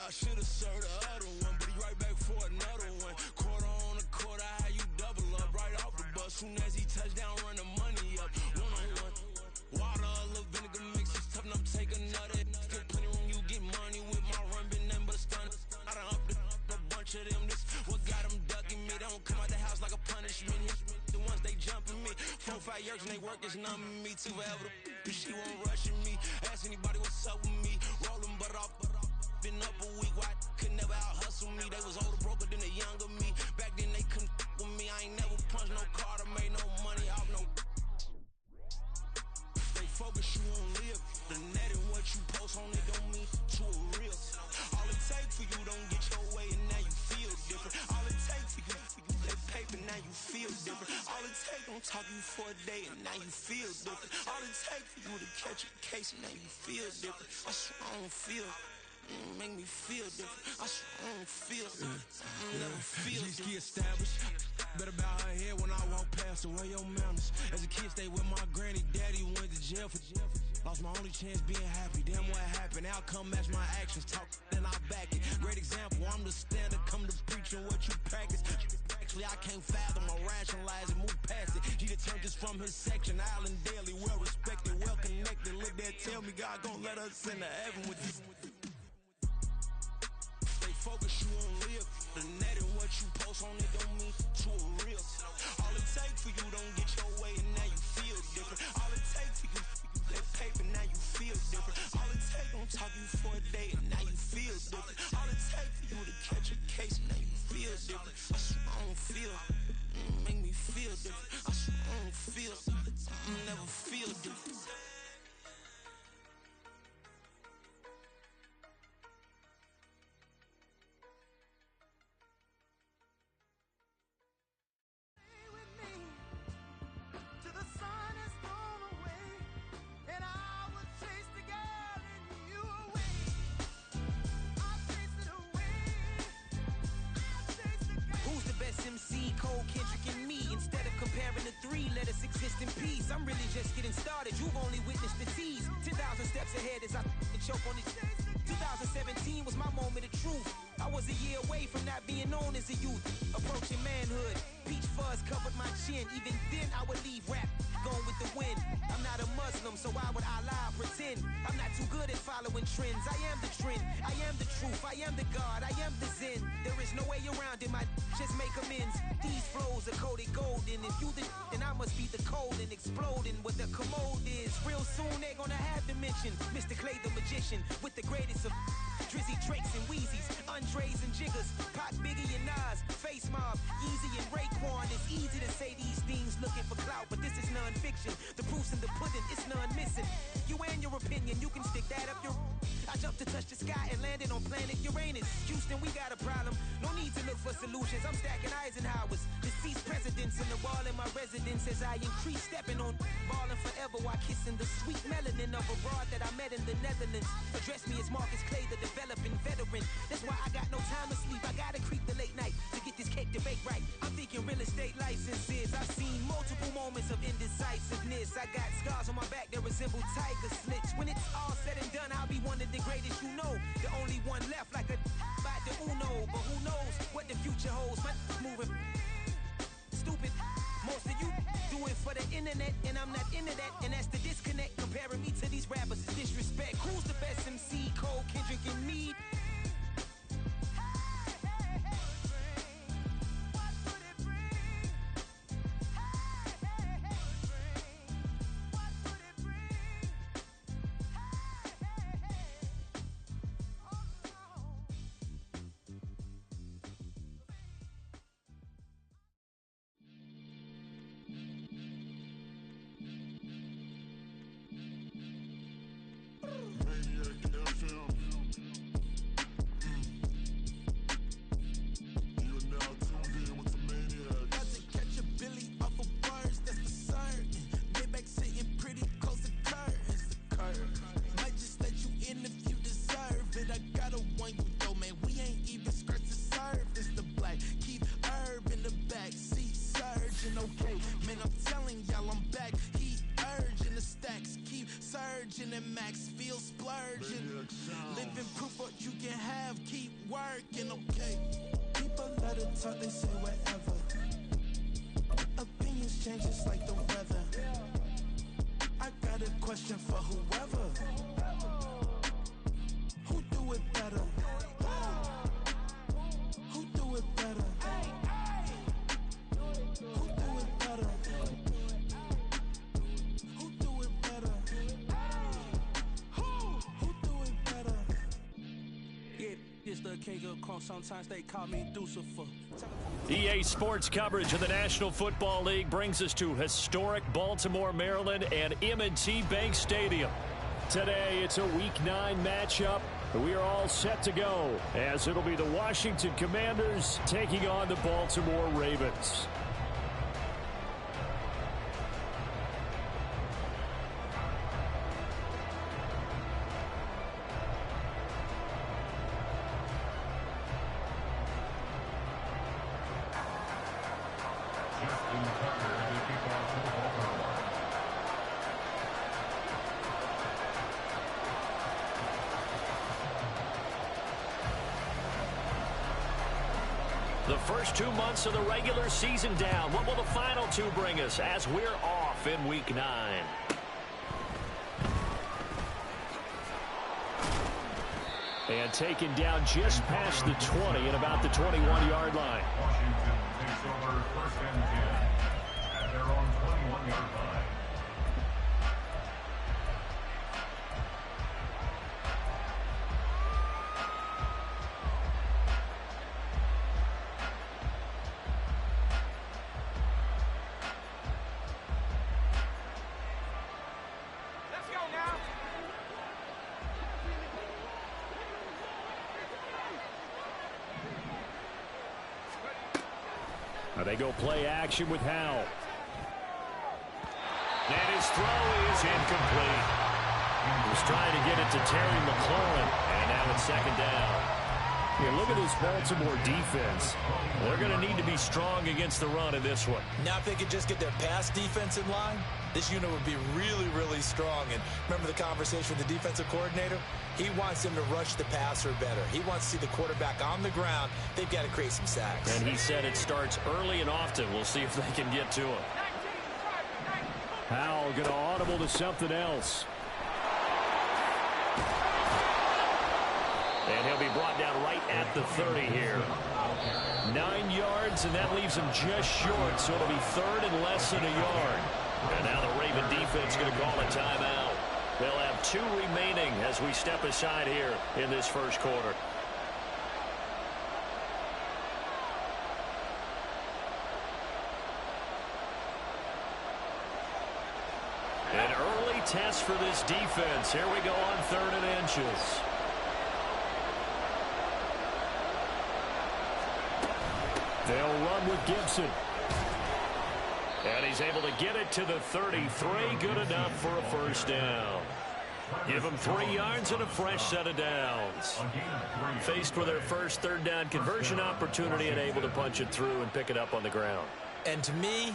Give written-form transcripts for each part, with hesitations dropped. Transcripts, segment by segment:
I should've served the other one, but he right back for another one. Quarter on a quarter, how you double up right off the bus. Soon as he touch down, run the money up. One on one. Water, a little vinegar mix, it's tough enough to take another. Still plenty room, you get money with my run, been nothing but a stun. I done up a bunch of them, this what got them ducking me. They don't come out the house like a punishment. The ones they jumping me. 4 or 5 years and they work is numbing me. Too forever, she won't rushing me. Ask anybody what's up with me. Rolling but off. Been up a week, why could never out hustle me? They was older, broker than the younger me. Back then they couldn't with me. I ain't never punched no card or made no money off no. Stay focused, you won't live. The net and what you post on it don't mean to a real. All it take for you don't get your way and now you feel different. All it take for you that paper, now you feel different. All it take don't talk you for a day and now you feel different. All it take for you to catch a case and now you feel different. I swear I don't feel. Make me feel different. I swear I don't feel. Never feel different. Established. Better bow her head when I walk past her. Where your manners? As a kid, stayed with my granny. Daddy went to jail for. Lost my only chance being happy. Damn what happened. Outcome match my actions. Talk then I back it. Great example. I'm the standard. Come to preaching what you practice. Actually, I can't fathom or rationalize and move past it. He determined this from his section. Island Daily, well respected, well connected. Look there, tell me God gon' let us into heaven with this. Focus, you won't live. The net and what you post on it don't mean to a real. All it take for you don't get your way and now you feel different. All it take for you that paper, now you feel different. All it take don't talk you for a day and now you feel different. All it take for you to catch a case and now you feel different. I swear I don't feel. Make me feel different. I swear I don't feel. Never feel different. MC, Cole, Kendrick, and me. Instead of comparing the three, let us exist in peace. I'm really just getting started. You've only witnessed the tease. 10,000 steps ahead as I choke on this. 2017 was my moment of truth. I was a year away from not being known as a youth. Approaching manhood. Peach fuzz covered my chin. Even then, I would leave rap going with the wind. I'm not a Muslim, so why would I lie or pretend? I'm not too good at following trends. I am the trend. I am the truth. I am the God. I am the Zen. There is no way around it. My just make amends. These flows are coated golden. If you the then I must be the cold and exploding what the commode is. Real soon they're gonna have to mention Mr. Clay the magician with the greatest of Drizzy, Drakes, and Wheezies, Andres and Jiggers, Pac, Biggie, and Nas, Face Mob, Easy and Raekwon. It's easy to say these things looking for clout, but this is non-fiction. The proof's in the pudding, it's none missing. You and your opinion, you can stick that up your. I jumped to touch the sky and landed on planet Uranus. Houston, we got a problem. No need to look for solutions. I'm stacking Eisenhowers. Deceased presidents in the wall in my residence as I increase stepping on balling forever while kissing the sweet melanin of a broad that I met in the Netherlands. Address me as Marcus Clay, the developing veteran. That's why I got no time to sleep. I gotta creep the late night to get this cake to bake right. I'm thinking real estate licenses. I've seen multiple moments of indecisiveness. I got scars on my back that resemble tiger slits. When it's all said and done, I'll be one of the greatest you know. The only one left like a by the Uno. But who knows what the future holds? My moving stupid. Most of you do it for the internet, and I'm not into that. And that's the disconnect. Comparing me to these rappers is disrespect. Who's the best MC? Cole, Kendrick, and me? virgin and Max feel splurging. Living proof what you can have, keep working, okay. People let it talk, they say whatever. Opinions change just like the weather. I got a question for whoever. Who do it better? Who do it better? Who do it better? Who do it better? Who do it better? Yeah, it's the king of corn. Sometimes they call me Lucifer. EA Sports coverage of the National Football League brings us to historic Baltimore, Maryland and M&T Bank Stadium. Today, it's a Week 9 matchup. We are all set to go, as it'll be the Washington Commanders taking on the Baltimore Ravens. The first 2 months of the regular season down. What will the final two bring us as we're off in Week 9? And taken down just past the 20 at about the 21-yard line. Washington takes over first and 10 at their own 21-yard line. They go play action with Howell. And his throw is incomplete. He was trying to get it to Terry McLaurin, and now it's second down. Here, look at this Baltimore defense. They're going to need to be strong against the run in this one. Now, if they could just get their pass defense in line, this unit would be really, really strong. And remember the conversation with the defensive coordinator? He wants them to rush the passer better. He wants to see the quarterback on the ground. They've got to create some sacks. And he said it starts early and often. We'll see if they can get to him. Howell going to audible to something else. And he'll be brought down right at the 30 here. 9 yards, and that leaves him just short, so it'll be third and less than a yard. And now the Raven defense going to call a timeout. They'll have 2 remaining as we step aside here in this first quarter. An early test for this defense. Here we go on 3rd and inches. They'll run with Gibson. And he's able to get it to the 33. Good enough for a first down. Give them 3 yards and a fresh set of downs. Faced with their first 3rd down conversion opportunity and able to punch it through and pick it up on the ground. And to me,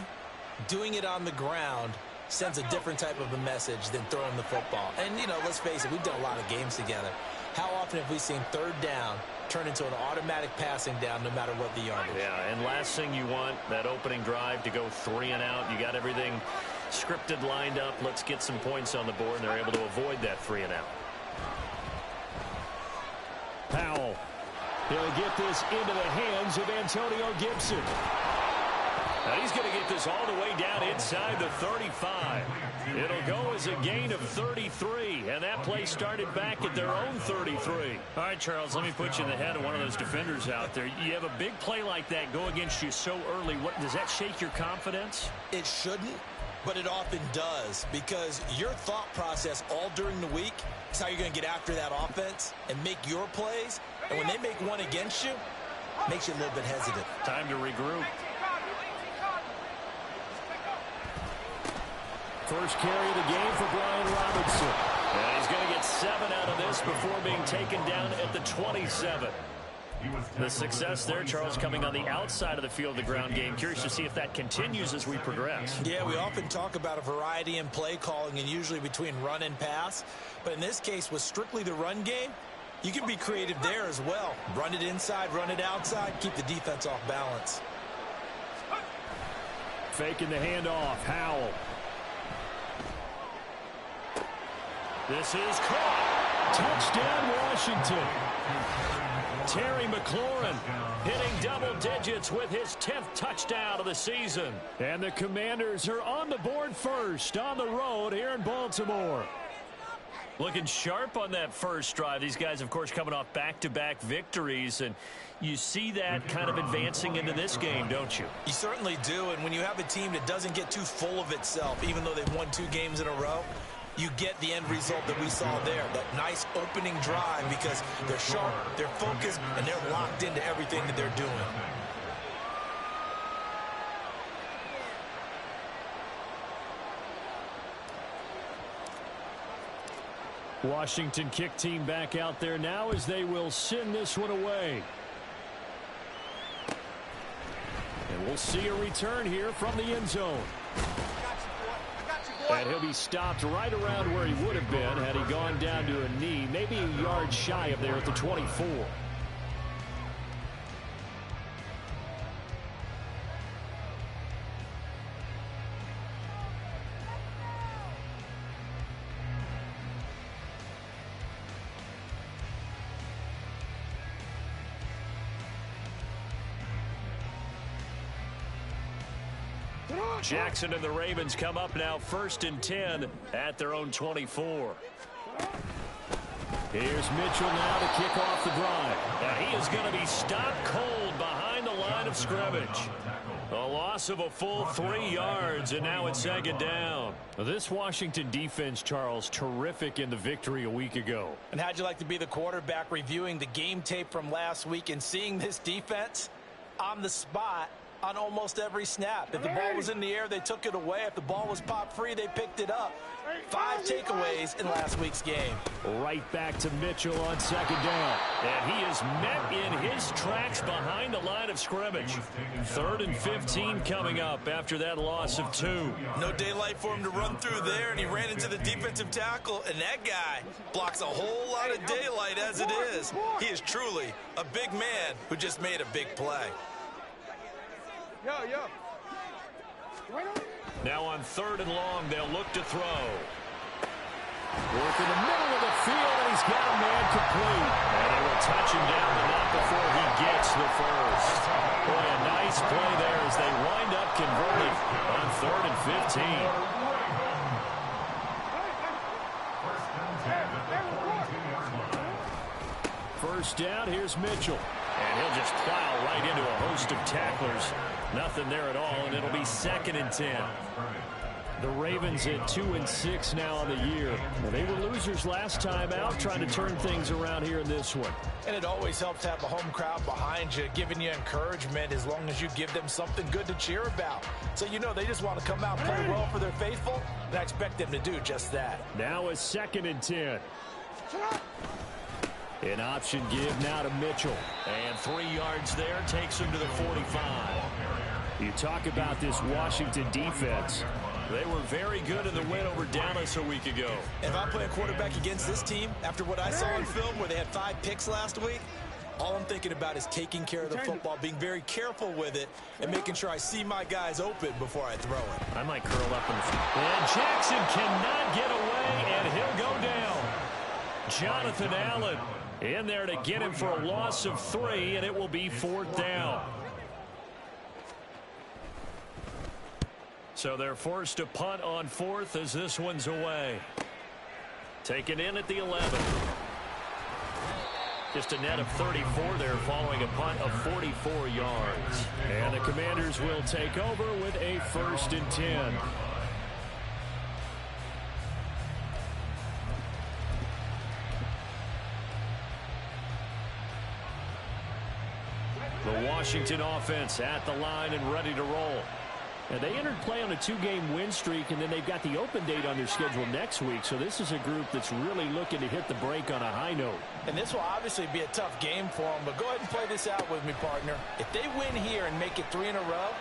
doing it on the ground sends a different type of a message than throwing the football. And, you know, let's face it, we've done a lot of games together. How often have we seen 3rd down turn into an automatic passing down no matter what the yardage? Yeah, and last thing you want, that opening drive to go 3 and out. You got everything scripted, lined up. Let's get some points on the board, and they're able to avoid that 3 and out. Powell. He'll get this into the hands of Antonio Gibson. Now he's going to get this all the way down inside the 35. It'll go as a gain of 33, and that play started back at their own 33. All right, Charles, let me put you in the head of one of those defenders out there. You have a big play like that go against you so early. What, does that shake your confidence? It shouldn't, but it often does, because your thought process all during the week is how you're going to get after that offense and make your plays. And when they make one against you, it makes you a little bit hesitant. Time to regroup. First carry of the game for Brian Robinson. And he's going to get 7 out of this before being taken down at the 27. The success there, Charles, coming on the outside of the field, the ground game. Curious to see if that continues as we progress. Yeah, we often talk about a variety in play calling and usually between run and pass. But in this case, with strictly the run game, you can be creative there as well. Run it inside, run it outside, keep the defense off balance. Faking the handoff, Howell. This is caught. Touchdown, Washington. Terry McLaurin hitting double digits with his 10th touchdown of the season. And the Commanders are on the board first on the road here in Baltimore. Looking sharp on that first drive. These guys, of course, coming off back-to-back victories, and you see that kind of advancing into this game, don't you? You certainly do, and when you have a team that doesn't get too full of itself, even though they've won 2 games in a row, you get the end result that we saw there, that nice opening drive, because they're sharp, they're focused, and they're locked into everything that they're doing. Washington kick team back out there now as they will send this one away. And we'll see a return here from the end zone. And he'll be stopped right around where he would have been had he gone down to a knee, maybe a yard shy of there at the 24. Jackson and the Ravens come up now 1st and 10 at their own 24. Here's Mitchell now to kick off the drive. And he is going to be stopped cold behind the line of scrimmage. A loss of a full 3 yards, and now it's 2nd down. This Washington defense, Charles, terrific in the victory a week ago. And how'd you like to be the quarterback reviewing the game tape from last week and seeing this defense on the spot on almost every snap? If the ball was in the air, they took it away. If the ball was popped free, they picked it up. 5 takeaways in last week's game. Right back to Mitchell on 2nd down. And he is met in his tracks behind the line of scrimmage. 3rd and 15 coming up after that loss of 2. No daylight for him to run through there, and he ran into the defensive tackle, and that guy blocks a whole lot of daylight as it is. He is truly a big man who just made a big play. Now on 3rd and long, they'll look to throw. Work in the middle of the field, and he's got a man complete. And they will touch him down, but not before he gets the first. Boy, a nice play there as they wind up converting on 3rd and 15. First down, here's Mitchell. And he'll just plow right into a host of tacklers. Nothing there at all, and it'll be 2nd and 10. The Ravens at 2-6 now on the year. Well, they were losers last time out, trying to turn things around here in this one. And it always helps to have a home crowd behind you, giving you encouragement as long as you give them something good to cheer about. So you know they just want to come out and play well for their faithful, and I expect them to do just that. Now a 2nd and 10. An option give now to Mitchell. And 3 yards there takes him to the 45. You talk about this Washington defense. They were very good in the win over Dallas a week ago. If I play a quarterback against this team, after what I saw in film where they had 5 picks last week, all I'm thinking about is taking care of the football, being very careful with it, and making sure I see my guys open before I throw it. I might curl up in the field. And Jackson cannot get away, and he'll go down. Jonathan Allen in there to get him for a loss of 3, and it will be 4th down. So they're forced to punt on 4th as this one's away. Taken in at the 11. Just a net of 34 there following a punt of 44 yards. And the Commanders will take over with a 1st and 10. The Washington offense at the line and ready to roll. And they entered play on a 2-game win streak, and then they've got the open date on their schedule next week. So this is a group that's really looking to hit the break on a high note. And this will obviously be a tough game for them, but go ahead and play this out with me, partner. If they win here and make it 3 in a row,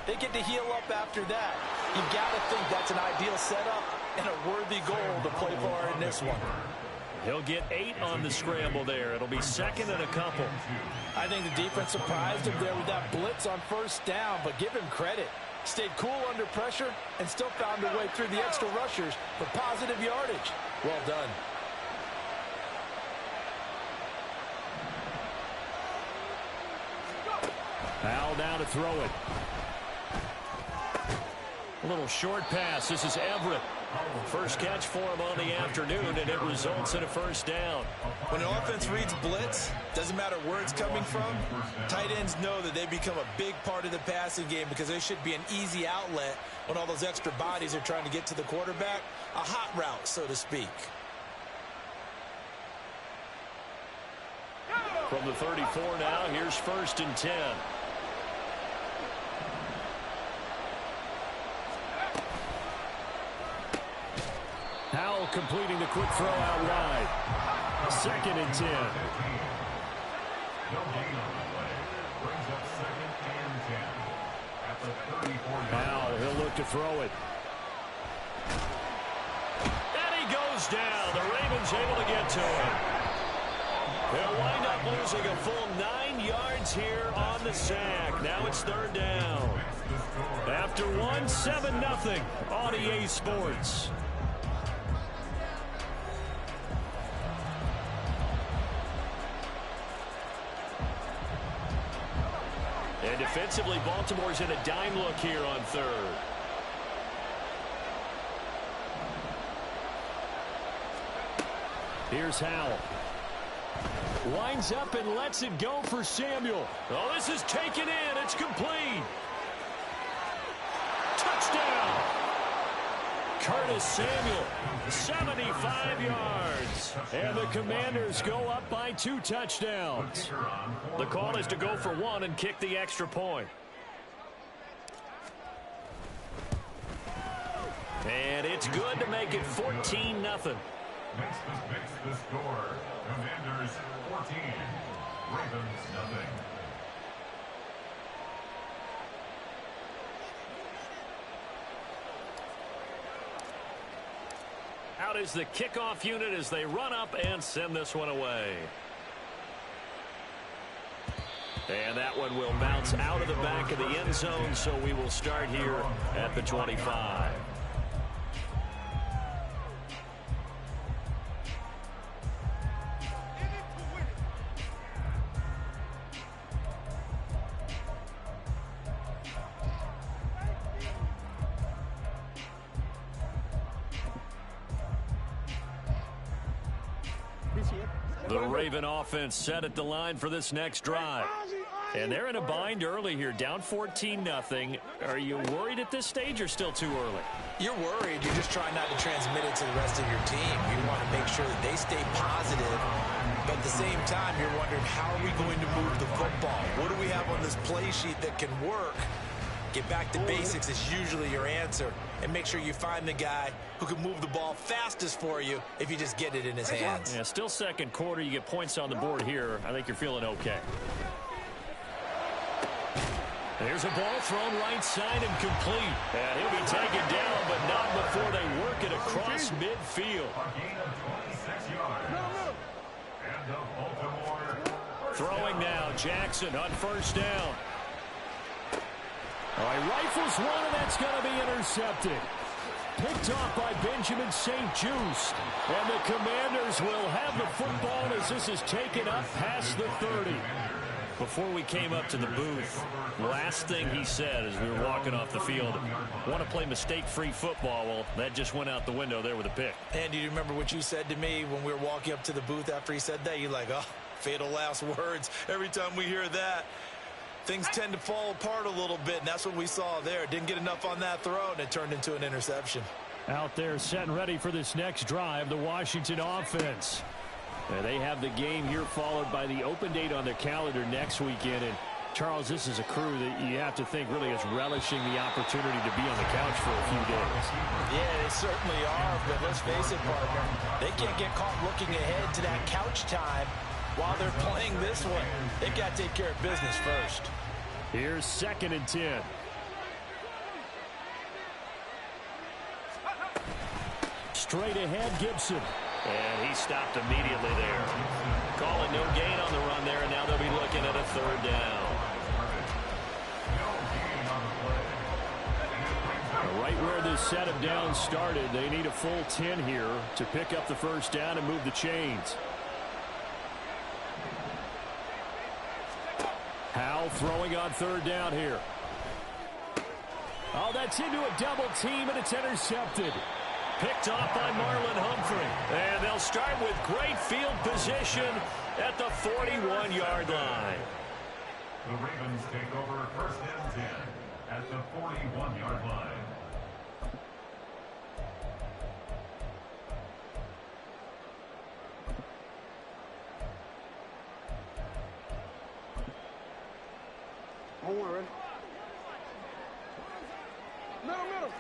they get to heal up after that. You've got to think that's an ideal setup and a worthy goal to play for in this one. He'll get 8 on the scramble there. It'll be second and a couple. I think the defense surprised him there with that blitz on first down, but give him credit. Stayed cool under pressure and still found a way through the extra rushers for positive yardage. Well done. Al now to throw it. A little short pass. This is Everett. First catch for him on the afternoon, and it results in a first down. When an offense reads blitz, doesn't matter where it's coming from, tight ends know that they become a big part of the passing game because they should be an easy outlet when all those extra bodies are trying to get to the quarterback. A hot route, so to speak. From the 34 now, here's first and 10. Howell completing the quick throw out wide. Second and 10. Howell, he'll look to throw it. And he goes down. The Ravens able to get to him. They'll wind up losing a full 9 yards here on the sack. Now it's third down. After 7-0 on EA Sports. And defensively, Baltimore's in a dime look here on third. Here's Howell. Winds up and lets it go for Samuel. Oh, this is taken in. It's complete. Touchdown. Curtis Samuel, 75 yards. And the Commanders go up by 2 touchdowns. The call is to go for 1 and kick the extra point. And it's good to make it 14-0. Makes the score. Commanders 14, Ravens 0. Out is the kickoff unit as they run up and send this one away. And that one will bounce out of the back of the end zone, so we will start here at the 25. The Raven offense set at the line for this next drive. And they're in a bind early here, down 14-0. Are you worried at this stage or still too early? You're worried. You're just trying not to transmit it to the rest of your team. You want to make sure that they stay positive. But at the same time, you're wondering, how are we going to move the football? What do we have on this play sheet that can work? Get back to basics is usually your answer. And make sure you find the guy who can move the ball fastest for you if you just get it in his hands. Yeah, still second quarter. You get points on the board here. I think you're feeling okay. There's a ball thrown right side and complete. And he'll be taken down, but not before they work it across midfield. Throwing now, Jackson on first down. All right, rifles one, and that's going to be intercepted. Picked off by Benjamin St. Just. And the Commanders will have the football as this is taken up past the 30. Before we came up to the booth, last thing he said as we were walking off the field, want to play mistake-free football. Well, that just went out the window there with a pick. And do you remember what you said to me when we were walking up to the booth after he said that? You're like, oh, fatal last words. Every time we hear that, things tend to fall apart a little bit, and that's what we saw there. Didn't get enough on that throw, and it turned into an interception. Out there set and ready for this next drive, the Washington offense. And they have the game here followed by the open date on their calendar next weekend. And Charles, this is a crew that you have to think really is relishing the opportunity to be on the couch for a few days. Yeah, they certainly are, but let's face it, partner, they can't get caught looking ahead to that couch time while they're playing this one. They've got to take care of business first. Here's 2nd and 10. Straight ahead, Gibson. And he stopped immediately there. Calling no gain on the run there, and now they'll be looking at a 3rd down. Right where this set of downs started, they need a full 10 here to pick up the 1st down and move the chains. Howell throwing on 3rd down here. Oh, that's into a double team, and it's intercepted. Picked off by Marlon Humphrey. And they'll start with great field position at the 41-yard line. The Ravens take over 1st and 10 at the 41-yard line. Ready? Middle.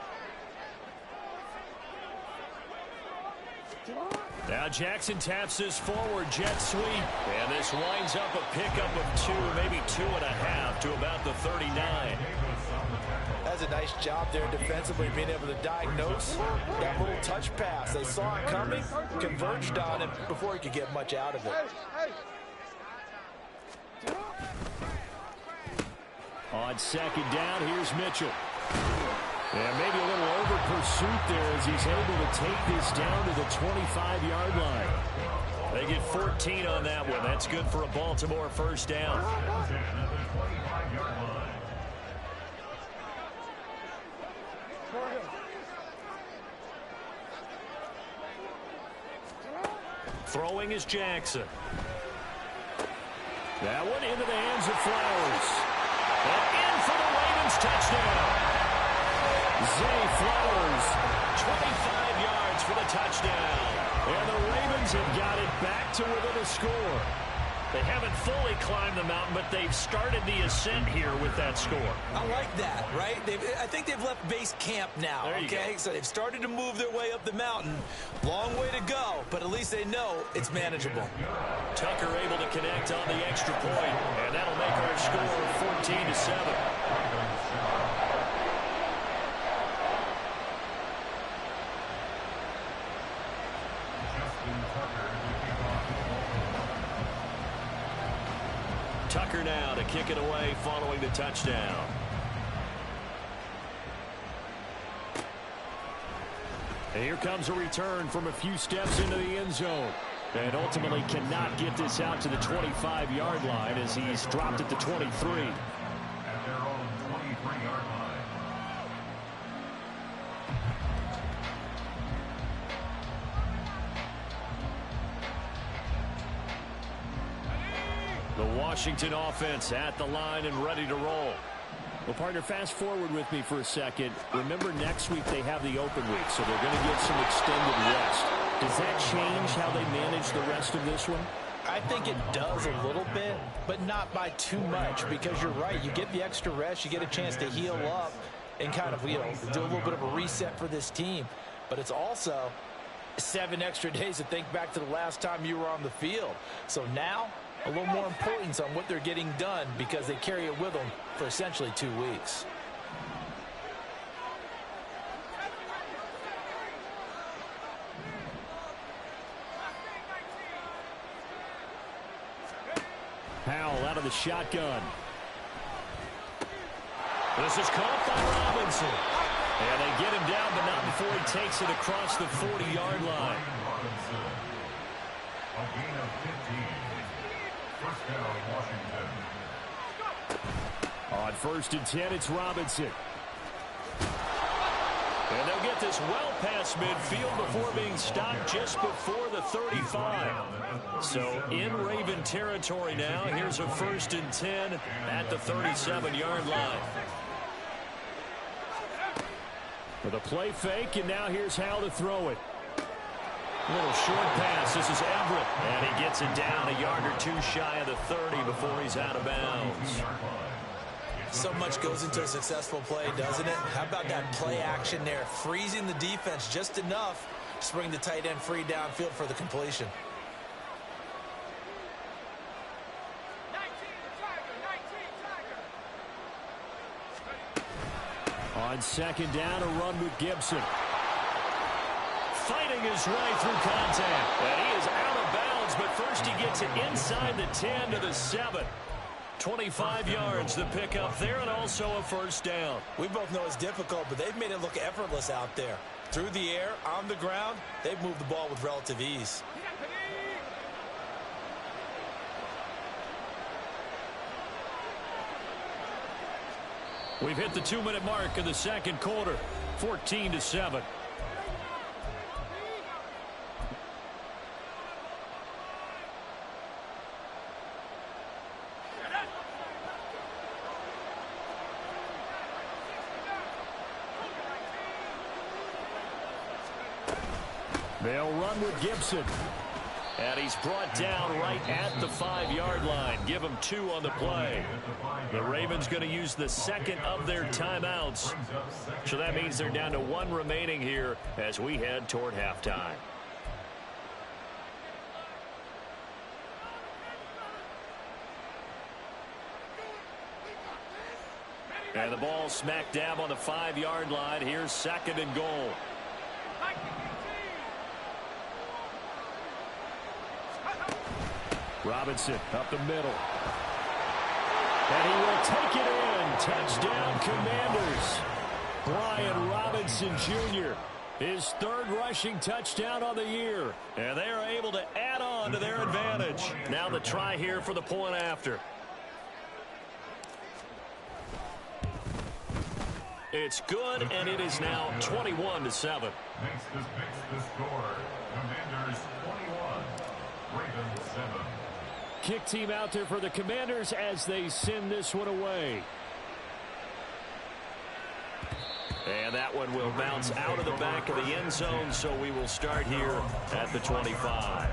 Now Jackson taps this forward jet sweep. And this winds up a pickup of 2, maybe 2.5 to about the 39. That's a nice job there defensively, being able to diagnose that little touch pass. They saw it coming, converged on it before he could get much out of it. On 2nd down, here's Mitchell. And maybe a little over pursuit there as he's able to take this down to the 25-yard line. They get 14 on that one. That's good for a Baltimore 1st down. Throwing is Jackson. That one into the hands of Flowers. And in for the Ravens touchdown. Zay Flowers, 25 yards for the touchdown. And the Ravens have got it back to within a score. They haven't fully climbed the mountain, but they've started the ascent here with that score. I like that, right? I think they've left base camp now, okay? So they've started to move their way up the mountain. Long way to go, but at least they know it's manageable. Tucker able to connect on the extra point, and that'll make our score 14-7. Tucker now to kick it away following the touchdown. And here comes a return from a few steps into the end zone. And ultimately cannot get this out to the 25-yard line as he's dropped at the 23. At their own 23-yard line. The Washington offense at the line and ready to roll. Well, partner, fast forward with me for a second. Remember, next week they have the open week, so they're going to get some extended rest. Does that change how they manage the rest of this one? I think it does a little bit, but not by too much, because you're right. You get the extra rest, you get a chance to heal up and kind of, do a little bit of a reset for this team. But it's also 7 extra days to think back to the last time you were on the field. So now, a little more importance on what they're getting done because they carry it with them for essentially 2 weeks. Howell out of the shotgun. This is caught by Robinson. And they get him down, but not before he takes it across the 40-yard line. A gain of 15. First down, Washington. On 1st and 10, it's Robinson. And they'll get this well past midfield before being stopped just before the 35. So in Raven territory now. Here's a 1st and 10 at the 37-yard line. With a play fake, and now here's Howell to throw it. Little short pass. This is Everett. And he gets it down a yard or two shy of the 30 before he's out of bounds. So much goes into a successful play, doesn't it? How about that play action there? Freezing the defense just enough to bring the tight end free downfield for the completion. On second down, a run with Gibson. Fighting his way through contact. And he is out of bounds, but first he gets it inside the 10 to the 7. 25 yards the pickup there, and also a first down. We both know it's difficult, but they've made it look effortless out there. Through the air, on the ground, they've moved the ball with relative ease. We've hit the 2-minute mark in the second quarter. 14-7. They'll run with Gibson. And he's brought down right at the 5-yard line. Give him 2 on the play. The Ravens going to use the second of their timeouts. So that means they're down to 1 remaining here as we head toward halftime. And the ball smack dab on the 5-yard line. Here's second and goal. Robinson up the middle. And he will take it in. Touchdown, Commanders. Brian Robinson Jr. His 3rd rushing touchdown on the year. And they are able to add on to their advantage. Now the try here for the point after. It's good, and it is now 21-7. Makes the score. Commanders 21, Ravens 7. Kick team out there for the Commanders as they send this one away. And that one will bounce out of the back of the end zone, so we will start here at the 25.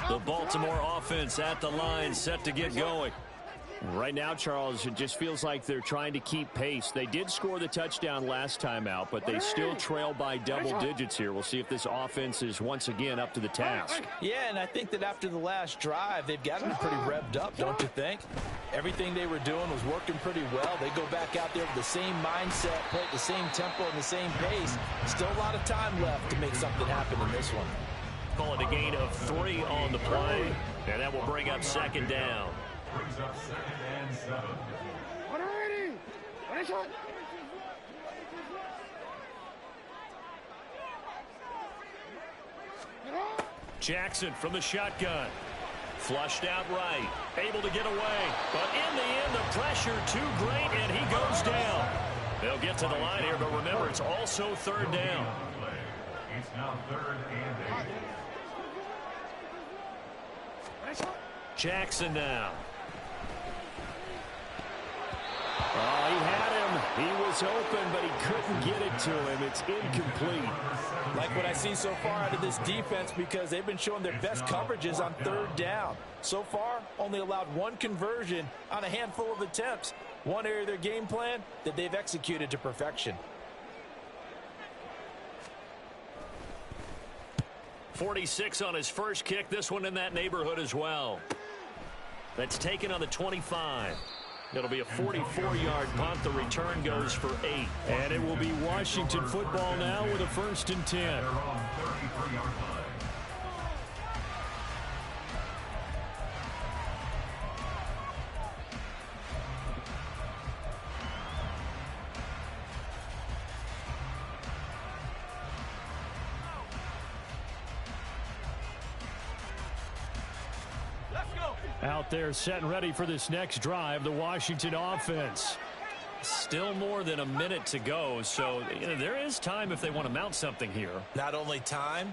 The Baltimore offense at the line, set to get going. Right now, Charles, it just feels like they're trying to keep pace. They did score the touchdown last time out, but they still trail by double digits here. We'll see if this offense is once again up to the task. Yeah, and I think that after the last drive, they've gotten pretty revved up, don't you think? Everything they were doing was working pretty well. They go back out there with the same mindset, play at the same tempo and the same pace. Still a lot of time left to make something happen in this one. Call it a gain of 3 on the play, and that will bring up second down. Brings up 2nd and 7. Jackson from the shotgun. Flushed out right. Able to get away. But in the end, the pressure too great, and he goes down. They'll get to the line here, but remember, it's also 3rd down. It's now 3rd and 8. Jackson now. Oh, he had him. He was open, but he couldn't get it to him. It's incomplete. Like what I see so far out of this defense, because they've been showing their best coverages on 3rd down. So far, only allowed 1 conversion on a handful of attempts. One area of their game plan that they've executed to perfection. 46 on his first kick. This one in that neighborhood as well. That's taken on the 25. It'll be a 44-yard punt. The return goes for 8. And it will be Washington football now with a 1st and 10. They're on 33-yard line. Out there set and ready for this next drive, the Washington offense. Still more than a minute to go, so there is time if they want to mount something here. Not only time,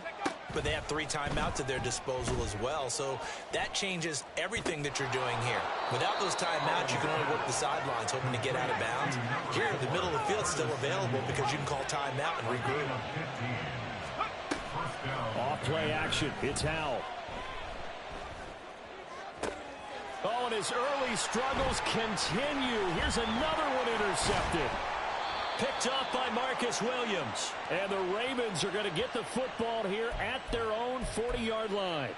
but they have 3 timeouts at their disposal as well. So that changes everything that you're doing here. Without those timeouts, you can only work the sidelines, hoping to get out of bounds. Here, the middle of the field's still available because you can call timeout and regroup. Off play action. It's Howell. Oh, and his early struggles continue. Here's another one intercepted. Picked off by Marcus Williams. And the Ravens are going to get the football here at their own 40-yard line.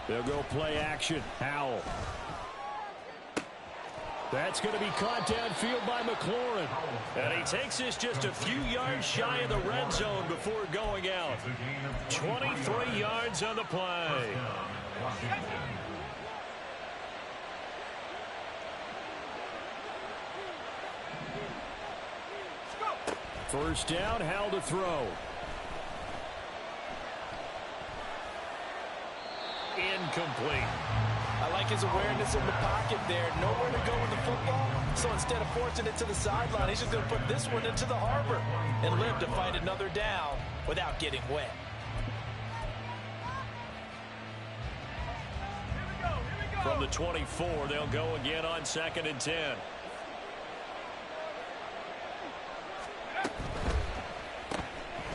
They'll go play action. Howell. That's going to be caught downfield by McLaurin. And he takes this just a few yards shy of the red zone before going out. 23 yards on the play. First down, Howell to throw. Incomplete. I like his awareness in the pocket there. Nowhere to go with the football. So instead of forcing it to the sideline, he's just going to put this one into the harbor and live to fight another down without getting wet. From the 24, they'll go again on 2nd and 10.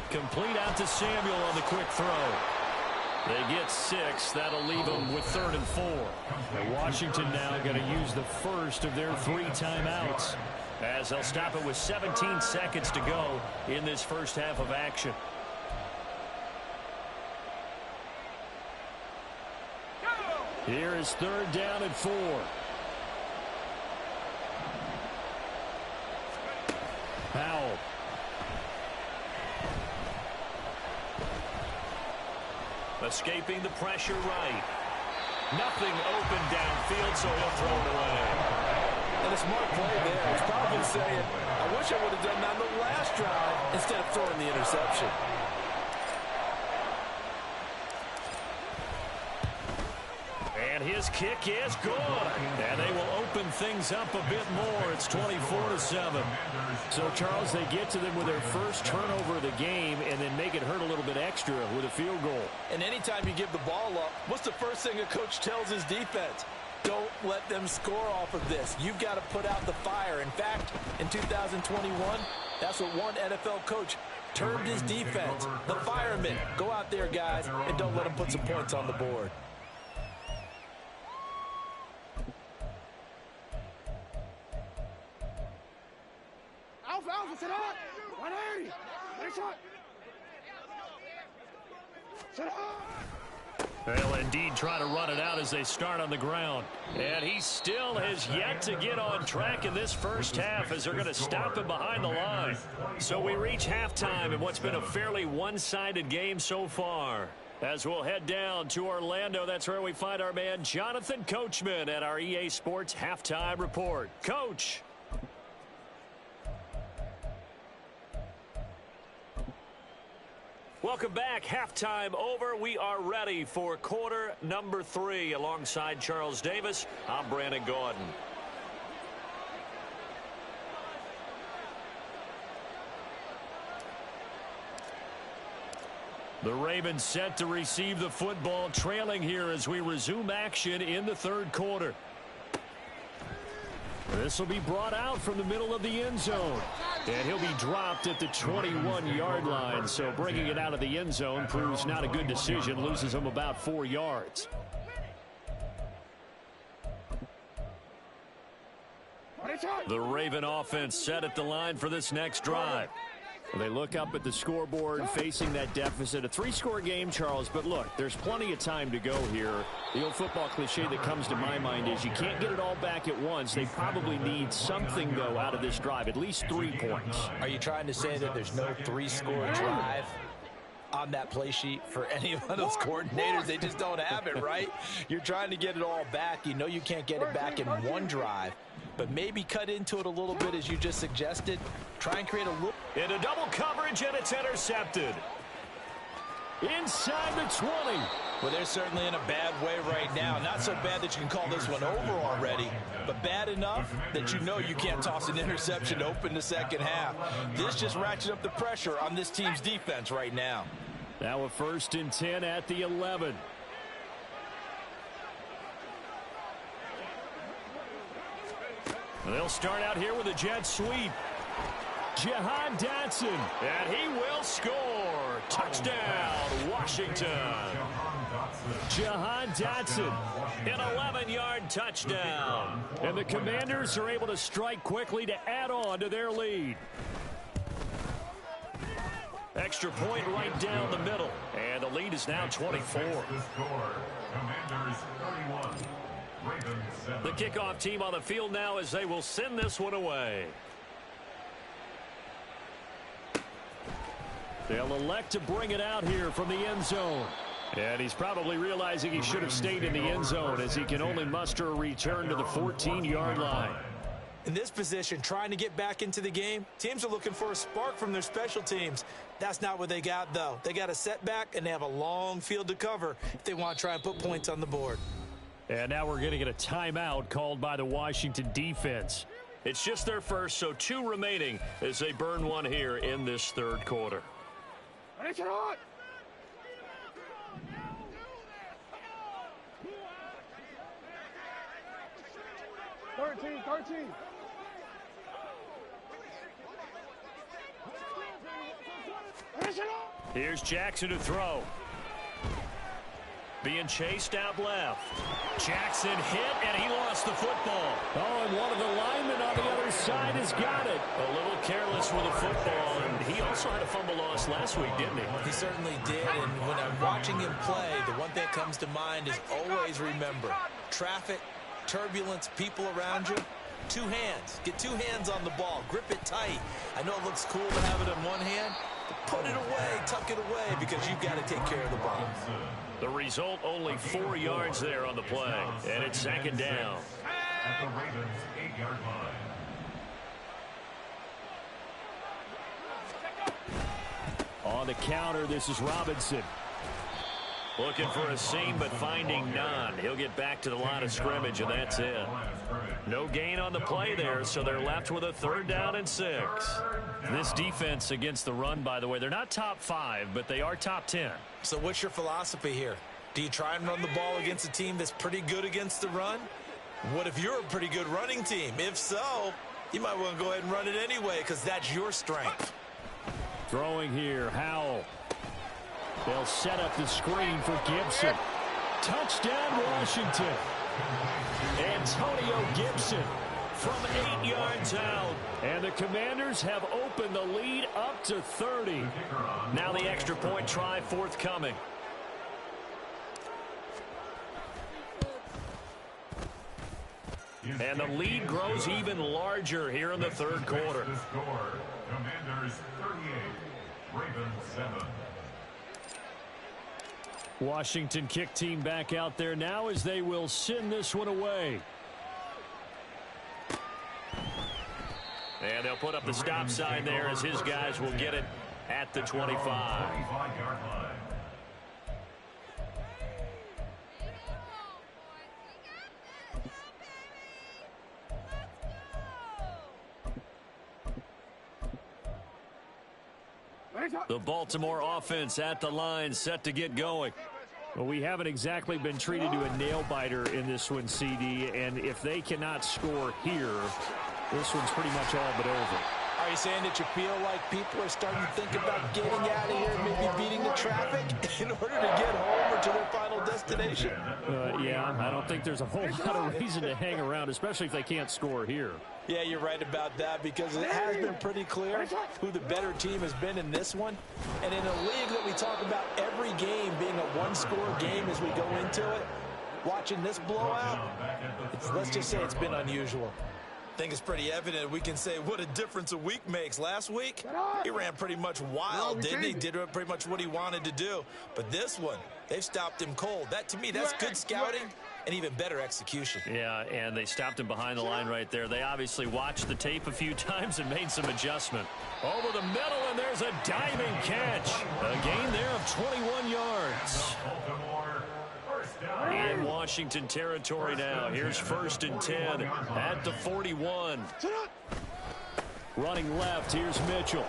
Complete out to Samuel on the quick throw. They get 6. That'll leave them with 3rd and 4. And Washington now going to use the first of their 3 timeouts, as they'll stop it with 17 seconds to go in this first half of action. Here is 3rd down and 4. Howell. Escaping the pressure right. Nothing open downfield, so he'll throw it away. And a smart play there. He's probably saying, I wish I would have done that on the last drive instead of throwing the interception. And his kick is good. And they will open things up a bit more. It's 24-7. So, Charles, they get to them with their first turnover of the game and then make it hurt a little bit extra with a field goal. And anytime you give the ball up, what's the first thing a coach tells his defense? Don't let them score off of this. You've got to put out the fire. In fact, in 2021, that's what one NFL coach termed his defense. The firemen. Go out there, guys, and don't let them put some points on the board. Alpha, sit up! 180! Next one! Sit up! They'll indeed try to run it out as they start on the ground. And he still has yet to get on track in this first half as they're going to stop him behind the line. So we reach halftime in what's been a fairly one-sided game so far. As we'll head down to Orlando, that's where we find our man Jonathan Coachman at our EA Sports Halftime Report. Coach! Welcome back. Halftime over. We are ready for quarter number 3. Alongside Charles Davis, I'm Brandon Gordon. The Ravens set to receive the football, trailing here as we resume action in the third quarter. This will be brought out from the middle of the end zone. And he'll be dropped at the 21-yard line. So bringing it out of the end zone proves not a good decision. Loses him about 4 yards. The Raven offense set at the line for this next drive. They look up at the scoreboard facing that deficit. A 3-score game, Charles, but look, there's plenty of time to go here. The old football cliche that comes to my mind is you can't get it all back at once. They probably need something, though, out of this drive, at least 3 points. Are you trying to say that there's no 3-score drive on that play sheet for any of those coordinators? They just don't have it, right? You're trying to get it all back. You know you can't get it back in one drive. But maybe cut into it a little bit as you just suggested. Try and create a look. Into double coverage, and it's intercepted. Inside the 20. Well, they're certainly in a bad way right now. Not so bad that you can call this one over already, but bad enough that you know you can't toss an interception to open the second half. This just ratchets up the pressure on this team's defense right now. Now a 1st and 10 at the 11. They'll start out here with a jet sweep. Jahan Dotson, and he will score. Touchdown, Washington. Jahan Dotson, an 11-yard touchdown. And the Commanders are able to strike quickly to add on to their lead. Extra point right down the middle. And the lead is now 24. The kickoff team on the field now as they will send this one away. They'll elect to bring it out here from the end zone. And he's probably realizing he should have stayed in the end zone as he can only muster a return to the 14-yard line. In this position, trying to get back into the game, teams are looking for a spark from their special teams. That's not what they got, though. They got a setback, and they have a long field to cover if they want to try and put points on the board. And now we're going to get a timeout called by the Washington defense. It's just their first, so 2 remaining as they burn one here in this third quarter. 13. Here's Jackson to throw. Being chased out left. Jackson hit, and he lost the football. Oh, and one of the linemen on the other side has got it. A little careless with the football, and he also had a fumble loss last week, didn't he? He certainly did, and when I'm watching him play, the one thing that comes to mind is always remember, traffic, turbulence, people around you, 2 hands. Get 2 hands on the ball. Grip it tight. I know it looks cool to have it in one hand, but put it away, tuck it away, because you've got to take care of the ball. The result, only 4 yards there on the play, and it's 2nd down. At the Ravens' 8-yard line. On the counter, this is Robinson. Looking for a seam, but finding none. He'll get back to the line of scrimmage, and that's it. No gain on the play there, so they're left with a 3rd down and 6. This defense against the run, by the way, they're not top 5, but they are top 10. So what's your philosophy here? Do you try and run the ball against a team that's pretty good against the run? What if you're a pretty good running team? If so, you might want to go ahead and run it anyway because that's your strength. Throwing here, Howell. They'll set up the screen for Gibson. Touchdown, Washington. Antonio Gibson from 8 yards out. And the Commanders have opened the lead up to 30. Now the extra point try forthcoming. And the lead grows even larger here in the third quarter. The score, Commanders 38, Ravens 7. Washington kick team back out there now as they will send this one away. And they'll put up the stop sign there as his guys will get it at the 25. 25-yard line. The Baltimore offense at the line, set to get going. Well, we haven't exactly been treated to a nail-biter in this one, CD, and if they cannot score here, this one's pretty much all but over. Are you saying that you feel like people are starting to think about getting out of here, maybe beating the traffic in order to get home or to their final destination? Yeah, I don't think there's a whole lot of reason to hang around, especially if they can't score here. Yeah, you're right about that because it has been pretty clear who the better team has been in this one. And in a league that we talk about every game being a one-score game as we go into it, watching this blowout, let's just say it's been unusual. I think it's pretty evident we can say what a difference a week makes. Last week, he ran pretty much wild, didn't he? Did pretty much what he wanted to do. But this one, they've stopped him cold. That, to me, that's good scouting and even better execution. Yeah, and they stopped him behind the line right there. They obviously watched the tape a few times and made some adjustment. Over the middle, and there's a diving catch. A gain there of 21 yards. In Washington territory now. Here's 1st and 10 at the 41. Running left, here's Mitchell.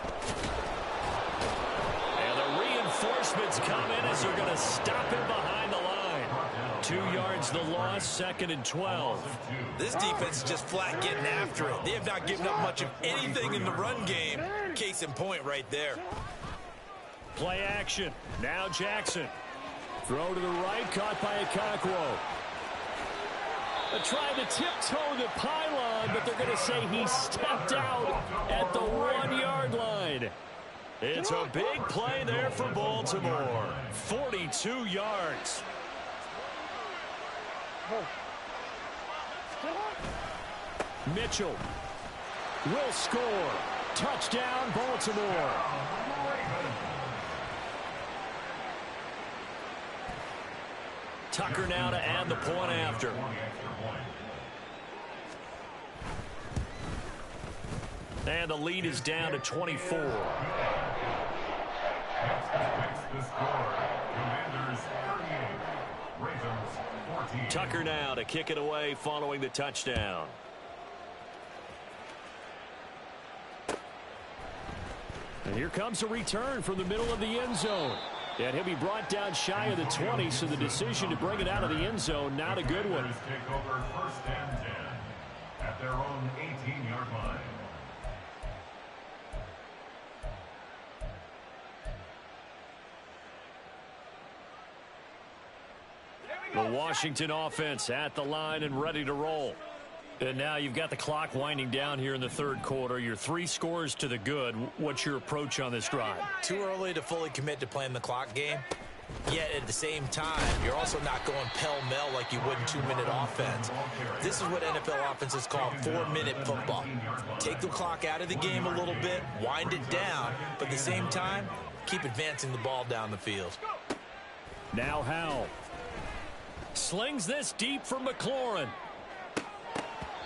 And the reinforcements come in as they're going to stop him behind the line. 2 yards the loss, 2nd and 12. This defense is just flat getting after it. They have not given up much of anything in the run game. Case in point right there. Play action. Now Jackson. Throw to the right, caught by Okonkwo. Trying to tiptoe the pylon, but they're going to say he stepped out at the 1-yard line. It's a big play there for Baltimore. 42 yards. Mitchell will score. Touchdown, Baltimore. Tucker now to add the point after. And the lead is down to 24. Tucker now to kick it away following the touchdown. And here comes a return from the middle of the end zone. And he'll be brought down shy of the 20, so the decision to bring it out of the end zone, not a good one. Take over 1st and 10 at their own 18-yard line. The Washington offense at the line and ready to roll. And now you've got the clock winding down here in the 3rd quarter. You're 3 scores to the good. What's your approach on this drive? Too early to fully commit to playing the clock game. Yet at the same time, you're also not going pell-mell like you would in 2-minute offense. This is what NFL offenses call 4-minute football. Take the clock out of the game a little bit, wind it down, but at the same time, keep advancing the ball down the field. Now Howell slings this deep for McLaurin.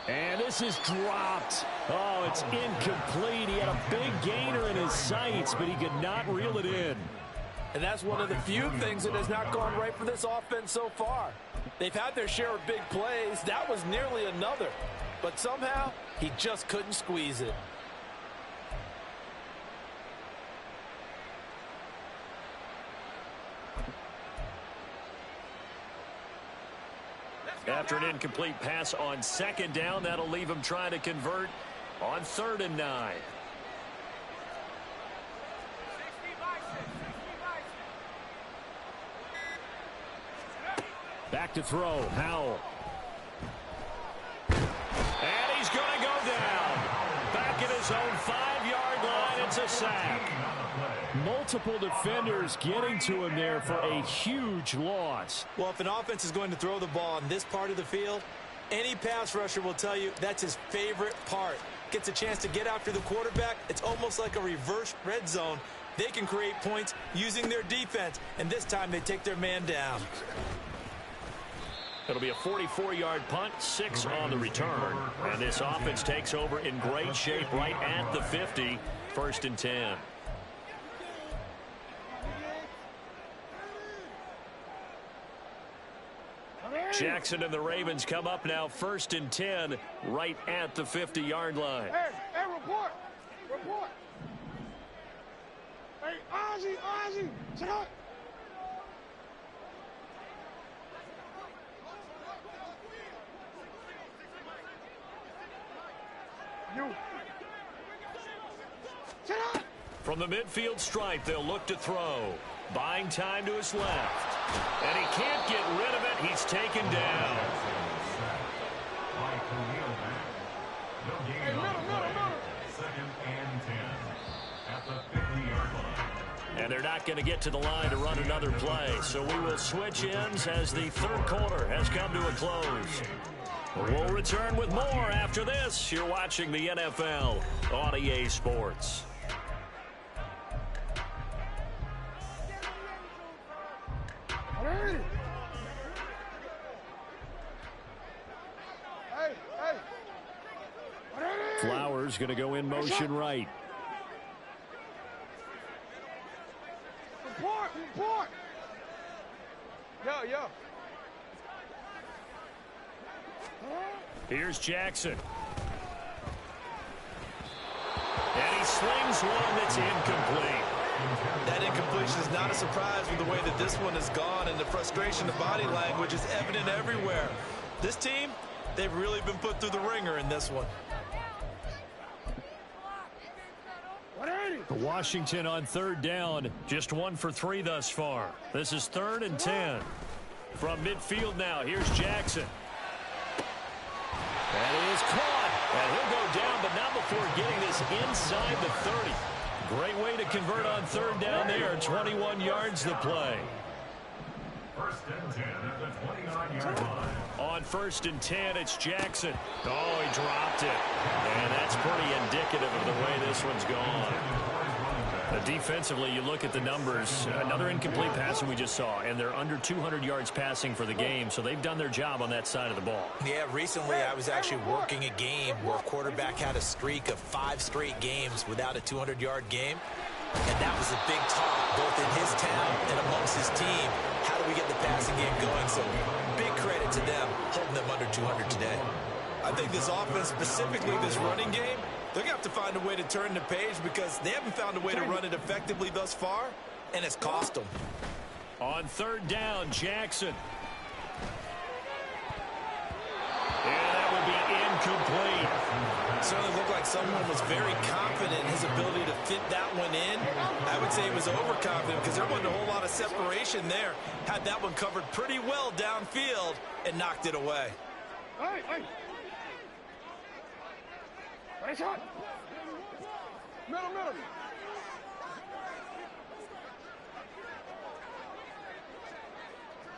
And this is dropped. Oh, it's incomplete. He had a big gainer in his sights, but he could not reel it in. And that's one of the few things that has not gone right for this offense so far. They've had their share of big plays. That was nearly another. But somehow, he just couldn't squeeze it. After an incomplete pass on 2nd down, that'll leave him trying to convert on 3rd and 9. Back to throw, Howell. And he's going to go down. Back at his own 5-yard line, it's a sack. Multiple defenders getting to him there for a huge loss. Well, if an offense is going to throw the ball on this part of the field, any pass rusher will tell you that's his favorite part. Gets a chance to get after the quarterback. It's almost like a reverse red zone. They can create points using their defense, and this time they take their man down. It'll be a 44-yard punt, 6 on the return. And this offense takes over in great shape right at the 50, 1st and 10. Jackson and the Ravens come up now 1st and 10 right at the 50-yard line. Hey, report. Report. Hey, Ozzy, check out. You. Check out. From the midfield stripe, they'll look to throw. Buying time to his left. And he can't get rid of it. He's taken down. Hey, middle. 2nd and 10 at the 50-yard line. And they're not going to get to the line to run another play. So we will switch ends as the 3rd quarter has come to a close. We'll return with more after this. You're watching the NFL on EA Sports. Receiver's going to go in motion right. Report. Yo. Here's Jackson. And he slings one that's incomplete. That incompletion is not a surprise with the way that this one has gone, and the frustration, the body language is evident everywhere. This team, they've really been put through the ringer in this one. Washington on third down, just 1 for 3 thus far. This is 3rd and 10. From midfield now, here's Jackson. And he is caught. And he'll go down, but not before getting this inside the 30. Great way to convert on third down there. 21 yards to play. 1st and 10 at the 29-yard line. On 1st and 10, it's Jackson. Oh, he dropped it. And that's pretty indicative of the way this one's gone. Defensively, you look at the numbers. Another incomplete pass we just saw, and they're under 200 yards passing for the game, so they've done their job on that side of the ball. Yeah, recently I was actually working a game where a quarterback had a streak of 5 straight games without a 200-yard game, and that was a big talk both in his town and amongst his team. How do we get the passing game going? So big credit to them holding them under 200 today. I think this offense, specifically this running game, they're going to have to find a way to turn the page because they haven't found a way to run it effectively thus far, and it's cost them. On third down, Jackson. And that would be incomplete. Certainly looked like someone was very confident in his ability to fit that one in. I would say he was overconfident because there wasn't a whole lot of separation there. Had that one covered pretty well downfield and knocked it away. Hey. Nice shot. Middle.